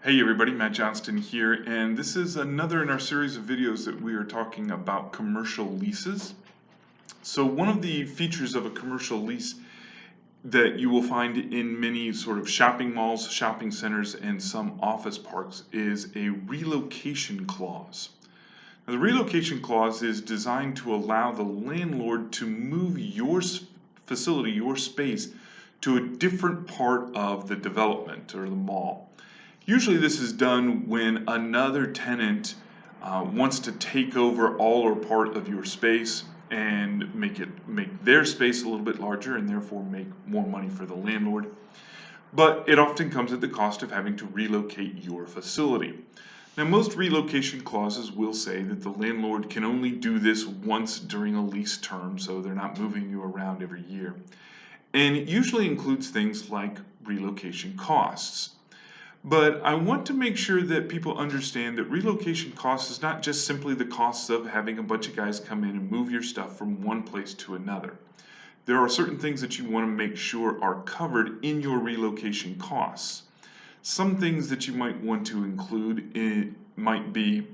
Hey everybody, Matt Johnston here, and this is another in our series of videos that we are talking about commercial leases. So one of the features of a commercial lease that you will find in many sort of shopping malls, shopping centers, and some office parks is a relocation clause. Now, the relocation clause is designed to allow the landlord to move your facility, your space, to a different part of the development or the mall. Usually this is done when another tenant wants to take over all or part of your space and make their space a little bit larger and therefore make more money for the landlord. But it often comes at the cost of having to relocate your facility. Now, most relocation clauses will say that the landlord can only do this once during a lease term, so they're not moving you around every year. And it usually includes things like relocation costs. But I want to make sure that people understand that relocation costs is not just simply the costs of having a bunch of guys come in and move your stuff from one place to another. There are certain things that you want to make sure are covered in your relocation costs. Some things that you might want to include might be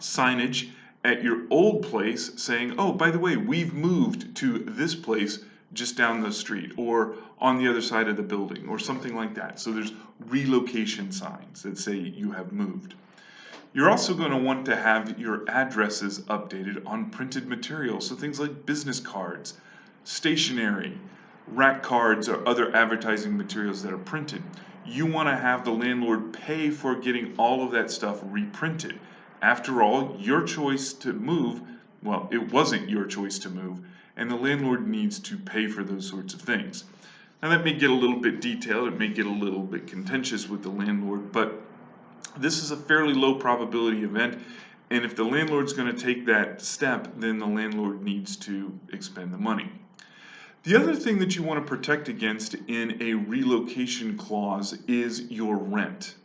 signage at your old place saying, oh, by the way, we've moved to this place just down the street or on the other side of the building or something like that. So there's relocation signs that say you have moved. You're also going to want to have your addresses updated on printed materials. So things like business cards, stationery, rack cards, or other advertising materials that are printed. You want to have the landlord pay for getting all of that stuff reprinted. After all, your choice to move, well, it wasn't your choice to move, and the landlord needs to pay for those sorts of things. Now that may get a little bit detailed, it may get a little bit contentious with the landlord, but this is a fairly low probability event, and if the landlord's going to take that step, then the landlord needs to expend the money. The other thing that you want to protect against in a relocation clause is your rent.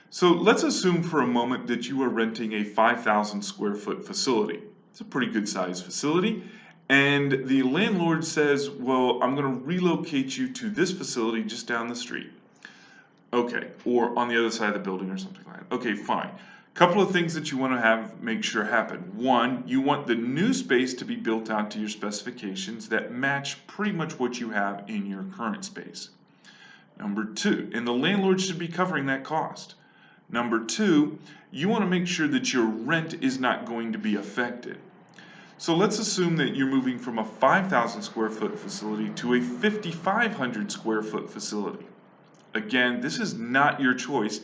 So let's assume for a moment that you are renting a 5,000 square foot facility. It's a pretty good sized facility. And the landlord says, well, I'm going to relocate you to this facility just down the street. Okay, or on the other side of the building or something like that. Okay, fine. Couple of things that you want to make sure happen. One, you want the new space to be built out to your specifications that match pretty much what you have in your current space. Number two, and the landlord should be covering that cost. Number two, you want to make sure that your rent is not going to be affected. So let's assume that you're moving from a 5,000 square foot facility to a 5,500 square foot facility. Again, this is not your choice,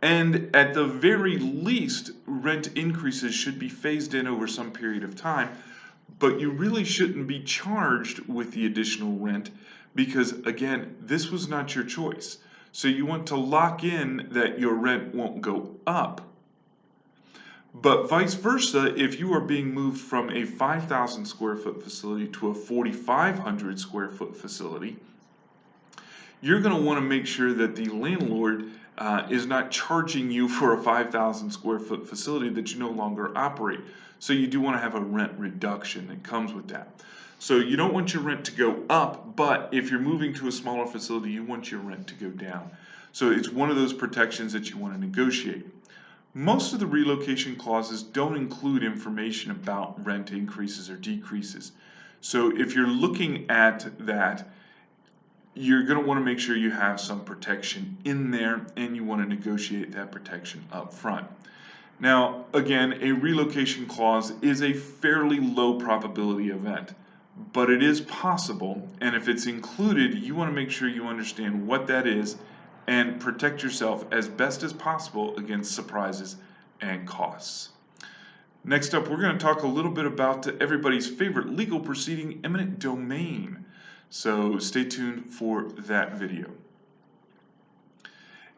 and at the very least, rent increases should be phased in over some period of time, but you really shouldn't be charged with the additional rent because, again, this was not your choice. So you want to lock in that your rent won't go up. But vice versa, if you are being moved from a 5,000 square foot facility to a 4,500 square foot facility, you're going to want to make sure that the landlord is not charging you for a 5,000 square foot facility that you no longer operate. So you do want to have a rent reduction that comes with that. So you don't want your rent to go up, but if you're moving to a smaller facility, you want your rent to go down. So it's one of those protections that you want to negotiate. Most of the relocation clauses don't include information about rent increases or decreases. So if you're looking at that, you're going to want to make sure you have some protection in there and you want to negotiate that protection up front. Now, again, a relocation clause is a fairly low probability event, but it is possible, and if it's included, you want to make sure you understand what that is and protect yourself as best as possible against surprises and costs. Next up, we're going to talk a little bit about everybody's favorite legal proceeding, eminent domain. So stay tuned for that video.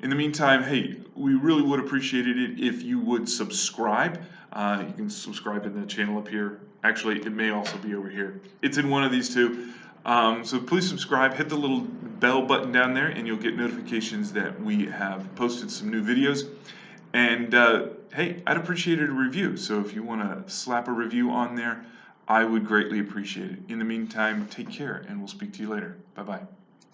In the meantime, hey, we really would appreciate it if you would subscribe. You can subscribe in the channel up here. Actually, it may also be over here. It's in one of these two. So please subscribe, hit the little bell button down there, and you'll get notifications that we have posted some new videos. And hey, I'd appreciate a review. So if you want to slap a review on there, I would greatly appreciate it. In the meantime, take care, and we'll speak to you later. Bye-bye.